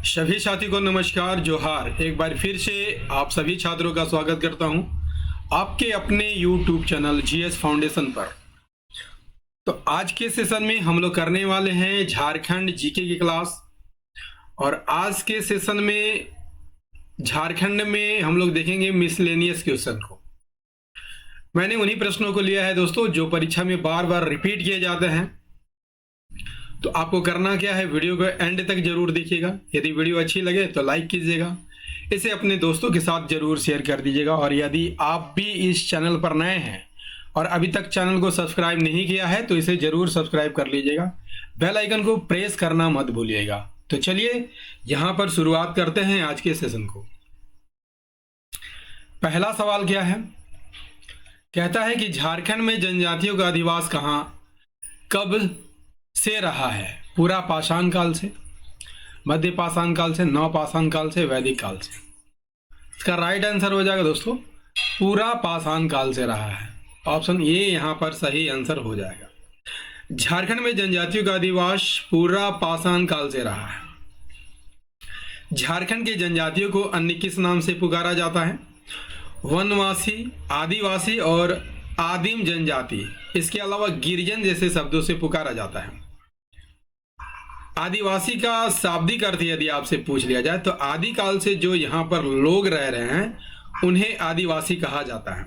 सभी साथी को नमस्कार जोहार। एक बार फिर से आप सभी छात्रों का स्वागत करता हूं आपके अपने YouTube चैनल जीएस फाउंडेशन पर। तो आज के सेशन में हम लोग करने वाले हैं झारखंड जीके की क्लास। और आज के सेशन में झारखंड में हम लोग देखेंगे मिसलेनियस क्वेश्चन को। मैंने उन्हीं प्रश्नों को लिया है दोस्तों जो परीक्षा में बार बार रिपीट किए जाते हैं। तो आपको करना क्या है, वीडियो को एंड तक जरूर देखिएगा। यदि वीडियो अच्छी लगे तो लाइक कीजिएगा, इसे अपने दोस्तों के साथ जरूर शेयर कर दीजिएगा। और यदि आप भी इस चैनल पर नए हैं और अभी तक चैनल को सब्सक्राइब नहीं किया है तो इसे जरूर सब्सक्राइब कर लीजिएगा। बेल आइकन को प्रेस करना मत भूलिएगा। तो चलिए यहां पर शुरुआत करते हैं आज के सेशन को। पहला सवाल क्या है, कहता है कि झारखंड में जनजातियों का अधिवास कहां कब से रहा है? पूरा पाषाण काल से, मध्य पाषाण काल से, नव पाषाण काल से, वैदिक काल से। इसका राइट आंसर हो जाएगा दोस्तों पूरा पाषाण काल से रहा है। ऑप्शन ए यहां पर सही आंसर हो जाएगा। झारखंड में जनजातियों का अधिवास पूरा पाषाण काल से रहा है। झारखंड की जनजातियों को अन्य किस नाम से पुकारा जाता है? वनवासी, आदिवासी और आदिम जनजाति। इसके अलावा गिरिजन जैसे शब्दों से पुकारा जाता है। आदिवासी का शाब्दिक अर्थ यदि आपसे पूछ लिया जाए तो आदिकाल से जो यहाँ पर लोग रह रहे हैं उन्हें आदिवासी कहा जाता है।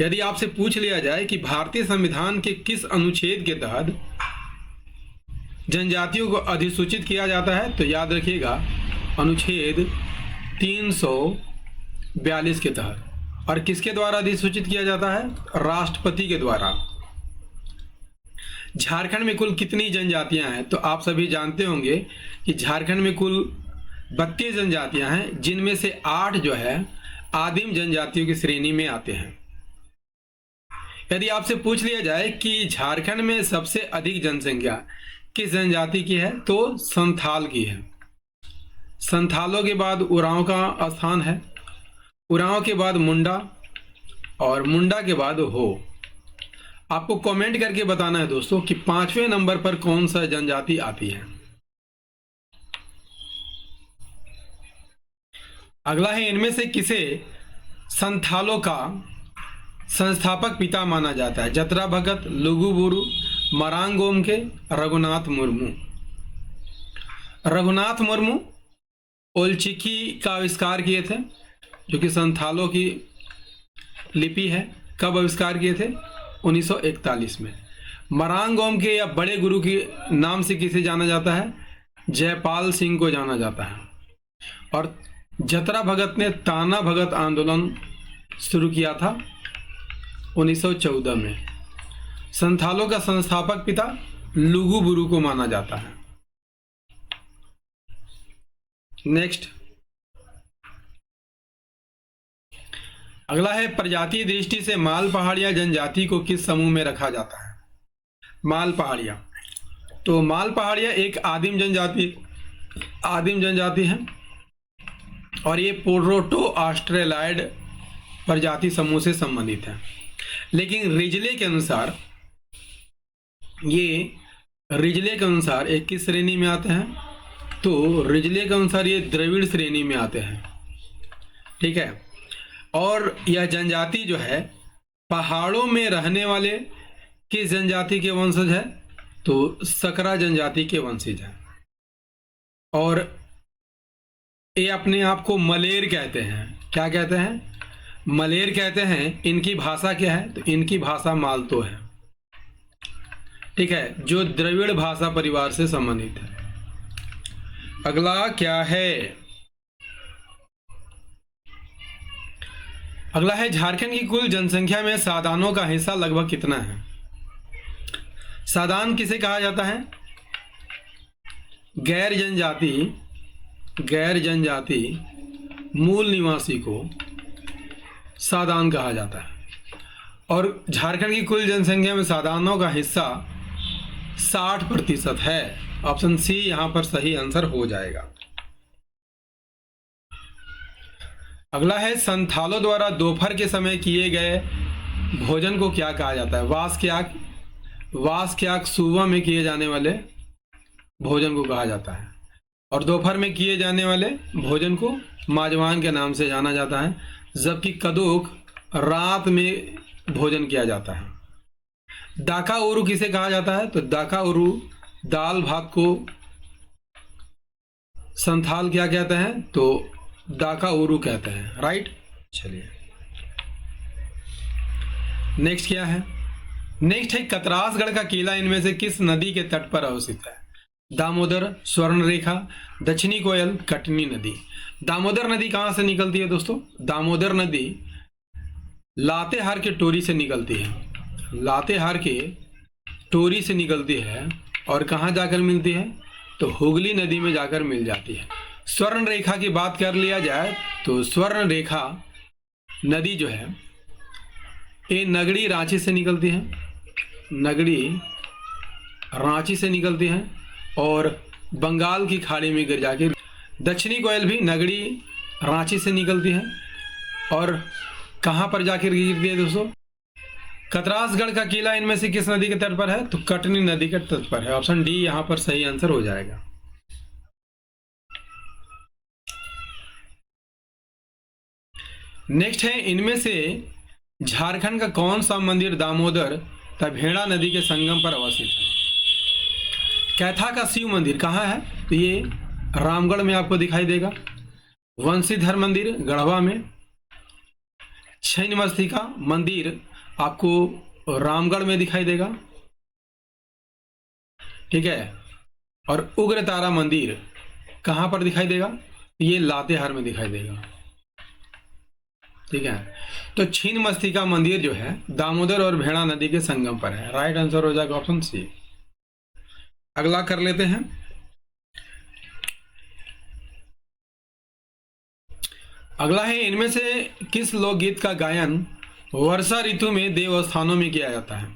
यदि आपसे पूछ लिया जाए कि भारतीय संविधान के किस अनुच्छेद के तहत जनजातियों को अधिसूचित किया जाता है तो याद रखिएगा अनुच्छेद 342 के तहत। और किसके द्वारा अधिसूचित किया जाता है? राष्ट्रपति के द्वारा। झारखंड में कुल कितनी जनजातियां हैं? तो आप सभी जानते होंगे कि झारखंड में कुल 32 जनजातियां हैं, जिनमें से 8 जो है आदिम जनजातियों की श्रेणी में आते हैं। यदि आपसे पूछ लिया जाए कि झारखंड में सबसे अधिक जनसंख्या किस जनजाति की है तो संथाल की है। संथालों के बाद उरांव का स्थान है, उरांव के बाद मुंडा और मुंडा के बाद हो। आपको कमेंट करके बताना है दोस्तों कि 5वें नंबर पर कौन सा जनजाति आती है। अगला है, इनमें से किसे संथालों का संस्थापक पिता माना जाता है? जतरा भगत, लुगु बुरु, मरांग गोमके, रघुनाथ मुर्मू। रघुनाथ मुर्मू ओलचिकी का आविष्कार किए थे, जो कि संथालों की लिपि है। कब आविष्कार किए थे? 1941 में। मरांग गोमके या बड़े गुरु के नाम से किसे जाना जाता है? जयपाल सिंह को जाना जाता है। और जतरा भगत ने ताना भगत आंदोलन शुरू किया था 1914 में। संथालों का संस्थापक पिता लुगु बुरु को माना जाता है। नेक्स्ट, अगला है, प्रजातीय दृष्टि से माल पहाड़िया जनजाति को किस समूह में रखा जाता है? माल पहाड़िया, तो माल पहाड़िया एक आदिम जनजाति है और ये प्रोटो ऑस्ट्रेलॉयड प्रजाति समूह से संबंधित है। लेकिन रिजले के अनुसार ये किस श्रेणी में आते हैं? तो रिजले के अनुसार ये द्रविड़ श्रेणी में आते हैं। ठीक है। और यह जनजाति जो है पहाड़ों में रहने वाले किस जनजाति के वंशज है? तो सकरा जनजाति के वंशज है। और ये अपने आप को मलेर कहते हैं। क्या कहते हैं? मलेर कहते हैं। इनकी भाषा क्या है? तो इनकी भाषा मालतो है। ठीक है, जो द्रविड़ भाषा परिवार से संबंधित है। अगला क्या है? अगला है, झारखंड की कुल जनसंख्या में सादानों का हिस्सा लगभग कितना है? सादान किसे कहा जाता है? गैर जनजाति मूल निवासी को सादान कहा जाता है। और झारखंड की कुल जनसंख्या में सादानों का हिस्सा 60% है। ऑप्शन सी यहां पर सही आंसर हो जाएगा। अगला है, संथालों द्वारा दोपहर के समय किए गए भोजन को क्या कहा जाता है? वास क्याक सुबह में किए जाने वाले भोजन को कहा जाता है। और दोपहर में किए जाने वाले भोजन को माजवान के नाम से जाना जाता है, जबकि कदूक रात में भोजन किया जाता है। दाका उरू किसे कहा जाता है? तो दाका उरू दाल भात को संथाल क्या कहते हैं? तो दाका उरू कहते हैं, राइट। चलिए नेक्स्ट क्या है? नेक्स्ट है कतरासगढ़ का किला इनमें से किस नदी के तट पर अवस्थित है? दामोदर, स्वर्णरेखा, दक्षिणी कोयल, कटनी नदी। दामोदर नदी कहां से निकलती है दोस्तों? दामोदर नदी लातेहार के टोरी से निकलती है। लातेहार के टोरी से निकलती है और कहाँ जाकर मिलती है? तो हुगली नदी में जाकर मिल जाती है। स्वर्ण रेखा की बात कर लिया जाए तो स्वर्ण रेखा नदी जो है ये नगड़ी रांची से निकलती है, नगड़ी रांची से निकलती है और बंगाल की खाड़ी में गिर जाके। दक्षिणी कोयल भी नगड़ी रांची से निकलती है और कहाँ पर जाकर गिरती है दोस्तों? कतरासगढ़ का किला इनमें से किस नदी के तट पर है? तो कटनी नदी के तट पर है। ऑप्शन डी यहां पर सही आंसर हो जाएगा। नेक्स्ट है इनमें से झारखंड का कौन सा मंदिर दामोदर तथा भेड़ा नदी के संगम पर अवस्थित है? कैथा का शिव मंदिर कहाँ है? तो ये रामगढ़ में आपको दिखाई देगा। वंशीधर मंदिर गढ़वा में, छिन्नमस्तिका मंदिर आपको रामगढ़ में दिखाई देगा, ठीक है। और उग्रतारा मंदिर कहां पर दिखाई देगा? ये लातेहार में दिखाई देगा, ठीक है। तो छिन्नमस्तिका मंदिर जो है दामोदर और भेड़ा नदी के संगम पर है। राइट आंसर हो जाएगा ऑप्शन सी। अगला कर लेते हैं। अगला है इनमें से किस लोकगीत का गायन वर्षा ऋतु में देवस्थानों में किया जाता है?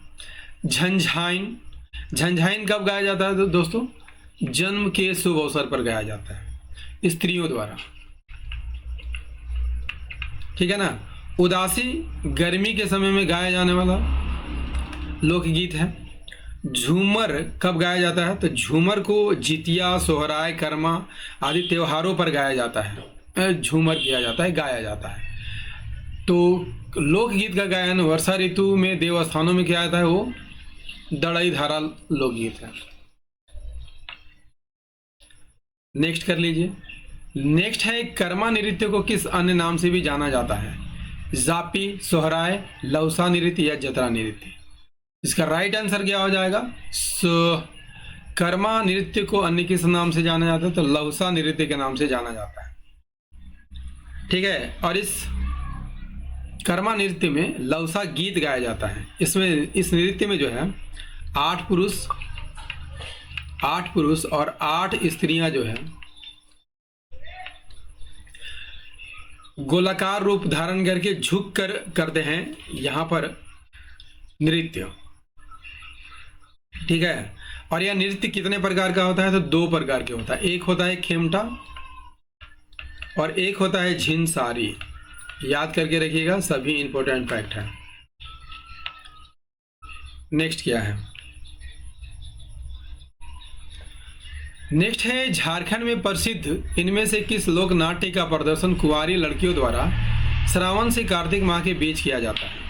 झंझाइन। झंझाइन कब गाया जाता है? तो दोस्तों जन्म के शुभ अवसर पर गाया जाता है स्त्रियों द्वारा, ठीक है ना। उदासी गर्मी के समय में गाया जाने वाला लोकगीत है। झूमर कब गाया जाता है? तो झूमर को जितिया, सोहराय, कर्मा आदि त्योहारों पर गाया जाता है, झूमर किया जाता है, गाया जाता है। तो लोकगीत का गायन वर्षा ऋतु में देवस्थानों में किया जाता है, वो दड़ई धारा लोकगीत है। नेक्स्ट कर लीजिए। नेक्स्ट है कर्मा नृत्य को किस अन्य नाम से भी जाना जाता है? जापी, सोहराय, लौसा नृत्य या जतरा नृत्य। इसका राइट आंसर क्या हो जाएगा? कर्मा नृत्य को अन्य किस नाम से जाना जाता है? तो लौसा नृत्य के नाम से जाना जाता है, ठीक है। और इस कर्मा नृत्य में लौसा गीत गाया जाता है। इसमें इस नृत्य में जो है 8 पुरुष और 8 स्त्रियां जो है गोलाकार रूप धारण करके झुक कर करते हैं यहां पर नृत्य, ठीक है। और यह नृत्य कितने प्रकार का होता है? तो 2 प्रकार के होता है। एक होता है खेमटा और एक होता है झिनसारी। याद करके रखिएगा, सभी इंपॉर्टेंट फैक्ट है। नेक्स्ट क्या है? नेक्स्ट है झारखंड में प्रसिद्ध इनमें से किस लोक नाट्य का प्रदर्शन कुंवारी लड़कियों द्वारा श्रावण से कार्तिक माह के बीच किया जाता है?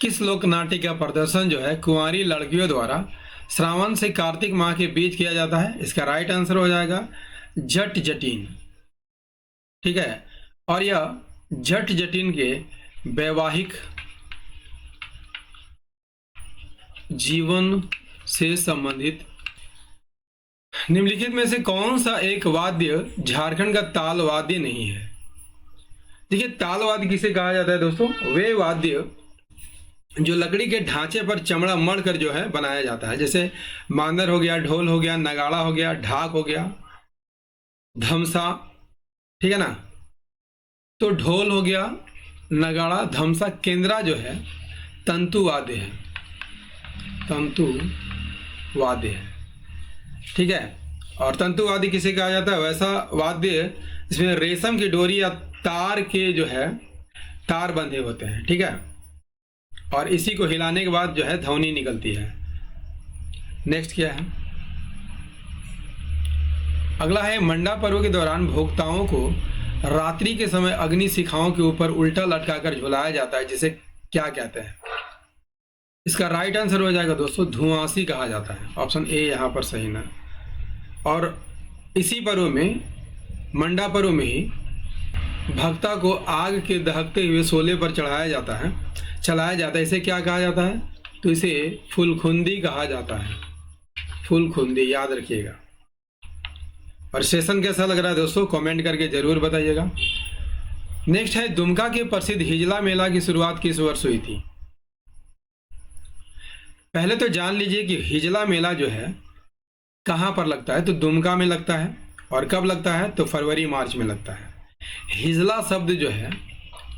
किस लोक नाट्य का प्रदर्शन जो है कुंवारी लड़कियों द्वारा श्रावण से कार्तिक माह के बीच किया जाता है? इसका राइट आंसर हो जाएगा जट जटिन, ठीक है। और यह जट जटिन के वैवाहिक जीवन से संबंधित निम्नलिखित में से कौन सा एक वाद्य झारखंड का ताल वाद्य नहीं है? देखिए ताल वाद्य किसे कहा जाता है दोस्तों? वे वाद्य जो लकड़ी के ढांचे पर चमड़ा मढ़कर जो है बनाया जाता है, जैसे मांदर हो गया, ढोल हो गया, नगाड़ा हो गया, ढाक हो गया, धमसा, ठीक है ना। तो ढोल हो गया, नगाड़ा, धमसा, केंद्रा जो है तंतु वाद्य है, तंतु वाद्य है, ठीक है। और तंतु वाद्य किसे कहा जाता है? वैसा वाद्य इसमें रेशम की डोरी या तार के जो है तार बंधे होते हैं, ठीक है। और इसी को हिलाने के बाद जो है ध्वनि निकलती है। नेक्स्ट क्या है? अगला है मंडा पर्व के दौरान भोक्ताओं को रात्रि के समय अग्नि शिखाओं के ऊपर उल्टा लटकाकर झुलाया जाता है, जिसे क्या कहते हैं? इसका राइट आंसर हो जाएगा दोस्तों धुआंसी कहा जाता है। ऑप्शन ए यहाँ पर सही ना। और इसी पर्व में, मंडा पर्व में ही भक्ता को आग के दहकते हुए शोले पर चलाया जाता है। इसे क्या कहा जाता है? तो इसे फुलखुंदी कहा जाता है। फुलखुंदी याद रखिएगा। और सेशन कैसा लग रहा है दोस्तों, कमेंट करके जरूर बताइएगा। नेक्स्ट है दुमका के प्रसिद्ध हिजला मेला की शुरुआत किस वर्ष हुई थी? पहले तो जान लीजिए कि हिजला मेला जो है कहाँ पर लगता है, तो दुमका में लगता है। और कब लगता है? तो फरवरी मार्च में लगता है। हिजला शब्द जो है,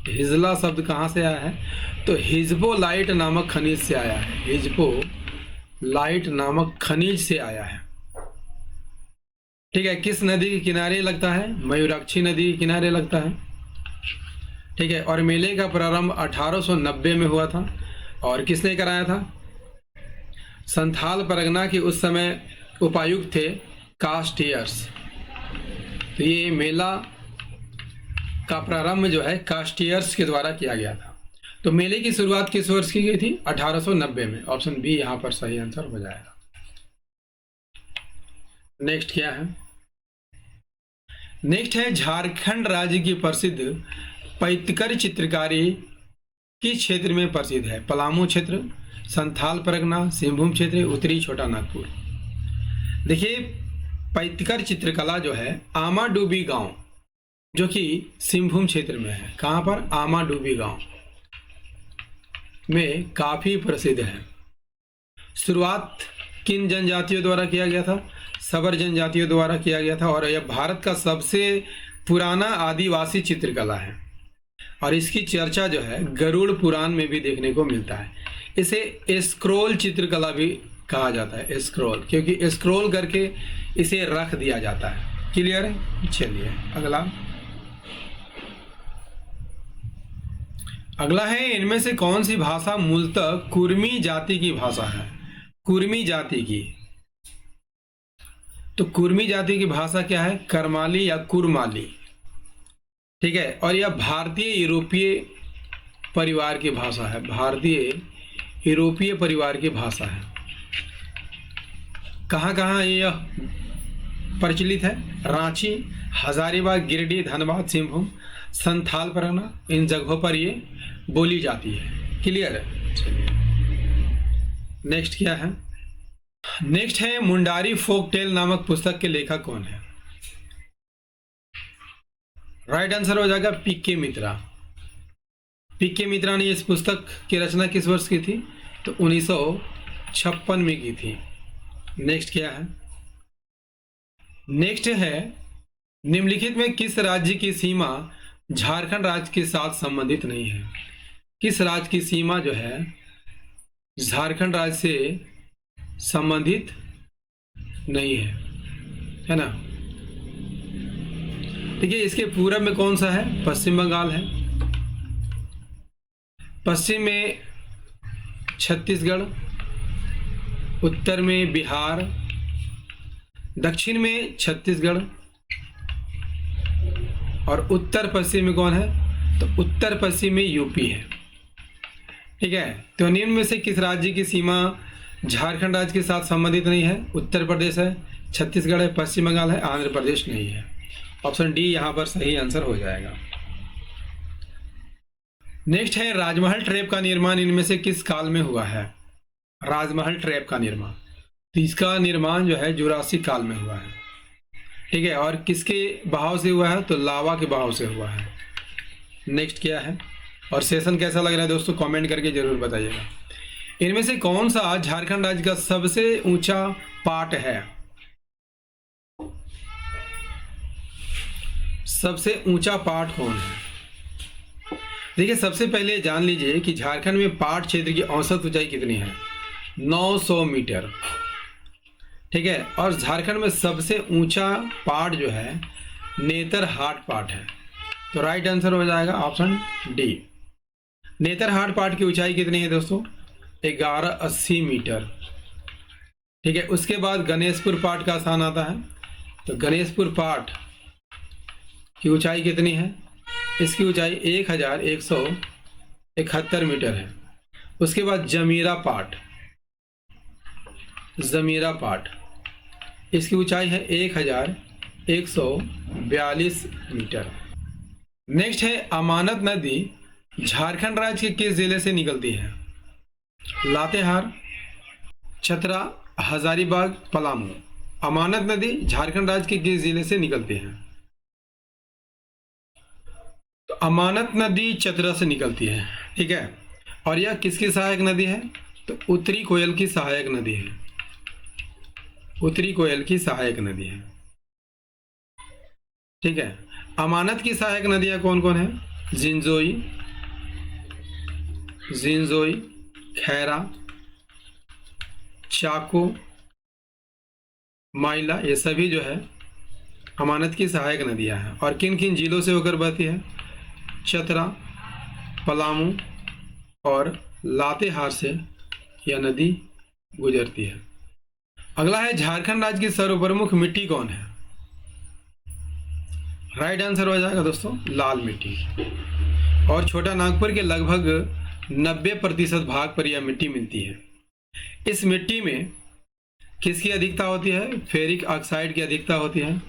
हिजला शब्द कहाँ से आया है? तो हिजबोलाइट नामक खनिज से आया है। हिजबोलाइट नामक खनिज से आया है। ठीक है। किस नदी के किनारे लगता है? मयूराक्षी नदी के किनारे लगता है। ठीक है। और मेले का प्रारंभ 1890 में हुआ था। और किसने कराया था? संथाल परगना के उस समय उपायुक्त थे कास्टियर्स। तो ये मेला का प्रारंभ जो है कास्टियर्स के द्वारा किया गया था। तो मेले की शुरुआत किस वर्ष की गई थी? 1890 में। ऑप्शन बी यहाँ पर सही आंसर हो जाएगा। नेक्स्ट क्या है? नेक्स्ट है झारखंड राज्य की प्रसिद्ध पैतकर चित्रकारी किस क्षेत्र में प्रसिद्ध है? पलामू क्षेत्र, संथाल परगना, सिंहभूम क्षेत्र, उत्तरी छोटा नागपुर। देखिए पैतकर चित्रकला जो है आमाडूबी गांव, जो कि सिंहभूम क्षेत्र में है। कहाँ पर? आमाडूबी गांव में काफी प्रसिद्ध है। शुरुआत किन जनजातियों द्वारा किया गया था? सबर जनजातियों द्वारा किया गया था। और यह भारत का सबसे पुराना आदिवासी चित्रकला है। और इसकी चर्चा जो है गरुड़ पुराण में भी देखने को मिलता है। इसे स्क्रोल चित्रकला भी कहा जाता है। स्क्रोल, क्योंकि स्क्रोल करके इसे रख दिया जाता है। क्लियर है? चलिए अगला है इनमें से कौन सी भाषा मूलतः कुर्मी जाति की भाषा है? कुर्मी जाति की। तो कुर्मी जाति की भाषा क्या है? करमाली या कुरमाली। ठीक है। और यह भारतीय यूरोपीय परिवार की भाषा है। भारतीय यूरोपीय परिवार की भाषा है। कहाँ कहाँ यह प्रचलित है? रांची, हजारीबाग, गिरिडीह, धनबाद, सिंहभूम, संथाल परगना, इन जगहों पर ये बोली जाती है। क्लियर है? चलिए नेक्स्ट क्या है? नेक्स्ट है मुंडारी फोक टेल नामक पुस्तक के लेखक कौन है? राइट आंसर हो जाएगा पीके मित्रा। पीके मित्रा ने इस पुस्तक की रचना किस वर्ष की थी? तो 1956 में की थी। नेक्स्ट क्या है? नेक्स्ट है निम्नलिखित में किस राज्य की सीमा झारखंड राज्य के साथ संबंधित नहीं है? किस राज्य की सीमा जो है झारखंड राज्य से संबंधित नहीं है ना? देखिए इसके पूरब में कौन सा है? पश्चिम बंगाल है। पश्चिम में छत्तीसगढ़, उत्तर में बिहार, दक्षिण में छत्तीसगढ़ और उत्तर पश्चिम में कौन है? तो उत्तर पश्चिम में यूपी है। ठीक है। तो निम्न में से किस राज्य की सीमा झारखंड राज्य के साथ संबंधित नहीं है? उत्तर प्रदेश है, छत्तीसगढ़ है, पश्चिम बंगाल है, आंध्र प्रदेश नहीं है। ऑप्शन डी यहाँ पर सही आंसर हो जाएगा। नेक्स्ट है राजमहल ट्रैप का निर्माण इनमें से किस काल में हुआ है? राजमहल ट्रैप का निर्माण, तो इसका निर्माण जो है जुरासिक काल में हुआ है। ठीक है। और किसके बहाव से हुआ है? तो लावा के बहाव से हुआ है। नेक्स्ट क्या है? और सेशन कैसा लग रहा है दोस्तों, कमेंट करके जरूर बताइएगा। इनमें से कौन सा झारखंड राज्य का सबसे ऊंचा पाट है? सबसे ऊंचा पाट कौन है? देखिए सबसे पहले जान लीजिए कि झारखंड में पाट क्षेत्र की औसत ऊंचाई कितनी है? 900 मीटर। ठीक है। और झारखंड में सबसे ऊंचा पाट जो है नेतरहाट पाट है। तो राइट आंसर हो जाएगा ऑप्शन डी। नेतरहाट पाट की ऊंचाई कितनी है दोस्तों? 1180 मीटर। ठीक है। उसके बाद गणेशपुर पाट का स्थान आता है तो गणेशपुर पाट की ऊंचाई कितनी है? इसकी ऊंचाई 1171 मीटर है। उसके बाद जमीरा पाट इसकी ऊंचाई है 1142 मीटर। नेक्स्ट है अमानत नदी झारखंड राज्य के किस जिले से निकलती है? लातेहार, चतरा, हजारीबाग, पलामू। अमानत नदी झारखंड राज्य के किस जिले से निकलती है? तो अमानत नदी चतरा से निकलती है, ठीक है। और यह किसकी सहायक नदी है? तो उत्तरी कोयल की सहायक नदी है। उत्तरी कोयल की सहायक नदी है, ठीक है। अमानत की सहायक नदियां कौन कौन है? जिंजोई, खैरा, चाको, माइला, ये सभी जो है अमानत की सहायक नदियां हैं। और किन किन जिलों से होकर बहती है? चतरा, पलामू और लातेहार से यह नदी गुजरती है। अगला है झारखंड राज्य की सर्वप्रमुख मिट्टी कौन है? राइट आंसर हो जाएगा दोस्तों लाल मिट्टी। और छोटा नागपुर के लगभग 90% भाग पर यह मिट्टी मिलती है। इस मिट्टी में किसकी अधिकता होती है? फेरिक ऑक्साइड की अधिकता होती है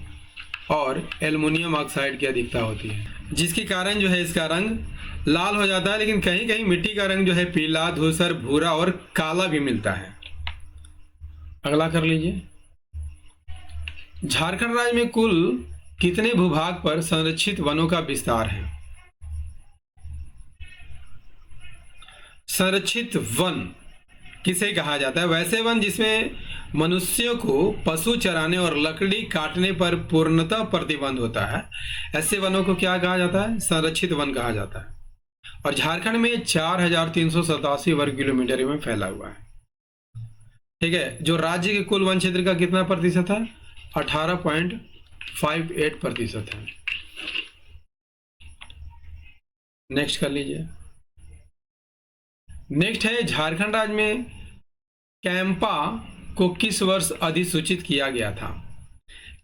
और एल्युमिनियम ऑक्साइड की अधिकता होती है, जिसके कारण जो है इसका रंग लाल हो जाता है। लेकिन कहीं कहीं मिट्टी का रंग जो है पीला, धूसर, भूरा और काला भी मिलता है। अगला कर लीजिए। झारखंड राज्य में कुल कितने भूभाग पर संरक्षित वनों का विस्तार है? संरक्षित वन किसे कहा जाता है? वैसे वन जिसमें मनुष्यों को पशु चराने और लकड़ी काटने पर पूर्णतः प्रतिबंध होता है, ऐसे वनों को क्या कहा जाता है? संरक्षित वन कहा जाता है। और झारखंड में 4387 वर्ग किलोमीटर में फैला हुआ है, ठीक है। जो राज्य के कुल वन क्षेत्र का कितना प्रतिशत है? 18.58% है। नेक्स्ट कर लीजिए। नेक्स्ट है झारखंड राज्य में कैंपा को किस वर्ष अधिसूचित किया गया था?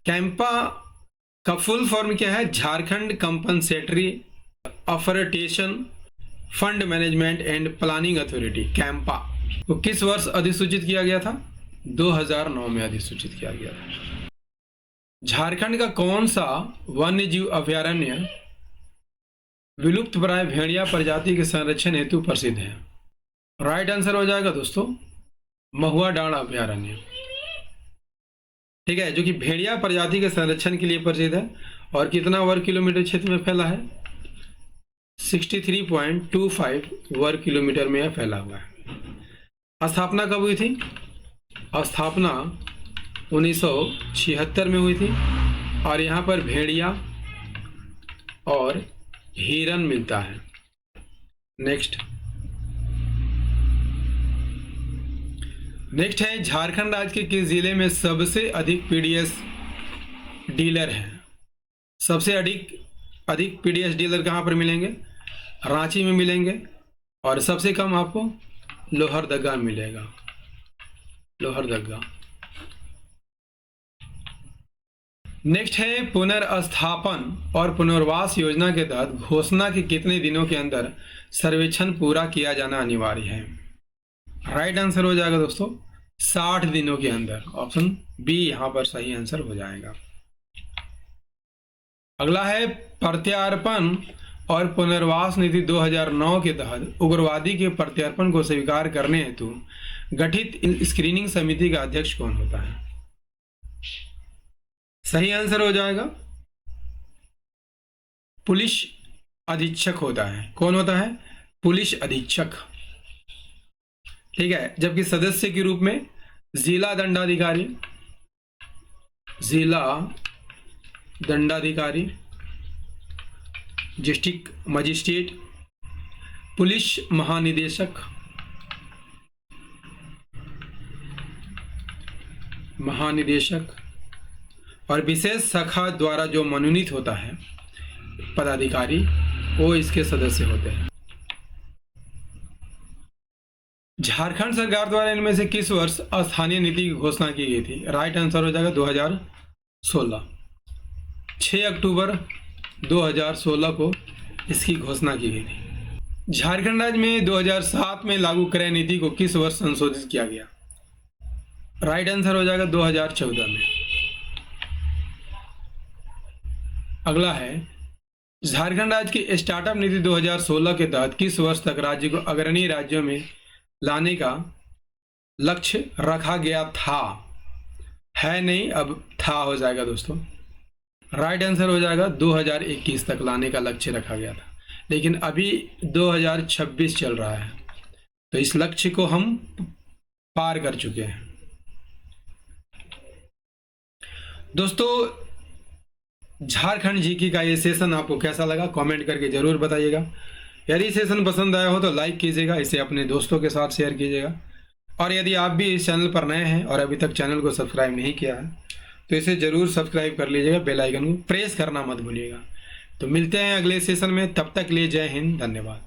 कैंपा का फुल फॉर्म क्या है? Jharkhand compensatory afforestation fund management and planning authority, CAMPA को किस वर्ष अधिसूचित किया गया था? 2009 में अधिसूचित किया गया था। झारखंड का कौन सा वन्य जीव अभयारण्य विलुप्त प्राय भेड़िया प्रजाति के संरक्षण हेतु प्रसिद्ध है? राइट आंसर हो जाएगा दोस्तों महुआ डांड अभयारण्य, ठीक है, जो कि भेड़िया प्रजाति के संरक्षण के लिए प्रसिद्ध है। और कितना वर्ग किलोमीटर क्षेत्र में फैला है? 63.25 वर्ग किलोमीटर में फैला हुआ है। स्थापना कब हुई थी? स्थापना 1976 में हुई थी। और यहाँ पर भेड़िया और हिरन मिलता है। नेक्स्ट है झारखंड राज्य के किस जिले में सबसे अधिक पीडीएस डीलर हैं? सबसे अधिक पीडीएस डीलर कहाँ पर मिलेंगे? रांची में मिलेंगे। और सबसे कम आपको लोहरदगा मिलेगा, लोहरदगा। नेक्स्ट है पुनर्स्थापन और पुनर्वास योजना के तहत घोषणा के कितने दिनों के अंदर सर्वेक्षण पूरा किया जाना अनिवार्य है? राइट आंसर हो जाएगा दोस्तों 60 दिनों के अंदर। ऑप्शन बी यहां पर सही आंसर हो जाएगा। अगला है प्रत्यार्पण और पुनर्वास नीति 2009 के तहत उग्रवादी के प्रत्यार्पण को स्वीकार करने हेतु गठित स्क्रीनिंग समिति का अध्यक्ष कौन होता है? सही आंसर हो जाएगा पुलिस अधीक्षक होता है। कौन होता है? पुलिस अधीक्षक, ठीक है। जबकि सदस्य के रूप में जिला दंडाधिकारी, डिस्ट्रिक्ट मजिस्ट्रेट, पुलिस महानिदेशक और विशेष शाखा द्वारा जो मनोनीत होता है पदाधिकारी, वो इसके सदस्य होते हैं। झारखंड सरकार द्वारा इनमें से किस वर्ष स्थानीय नीति की घोषणा की गई थी? राइट आंसर हो जाएगा 6 अक्टूबर 2016 को इसकी घोषणा की गई थी। झारखंड राज्य में 2007 में लागू क्रय नीति को किस वर्ष संशोधित किया गया? राइट आंसर हो जाएगा 2014 में। अगला है, झारखंड राज्य की स्टार्टअप नीति 2016 के तहत किस वर्ष तक राज्य को अग्रणी राज्यों में लाने का लक्ष्य रखा गया था? है नहीं, अब था हो जाएगा दोस्तों। राइट आंसर हो जाएगा 2021 तक लाने का लक्ष्य रखा गया था, लेकिन अभी 2026 चल रहा है, तो इस लक्ष्य को हम पार कर चुके हैं। दोस्तों, झारखंड जीके का ये सेशन आपको कैसा लगा कमेंट करके जरूर बताइएगा। यदि सेशन पसंद आया हो तो लाइक कीजिएगा, इसे अपने दोस्तों के साथ शेयर कीजिएगा, और यदि आप भी इस चैनल पर नए हैं और अभी तक चैनल को सब्सक्राइब नहीं किया है तो इसे जरूर सब्सक्राइब कर लीजिएगा, बेल आइकन को प्रेस करना मत भूलिएगा। तो मिलते हैं अगले सेशन में, तब तक लिए जय हिंद, धन्यवाद।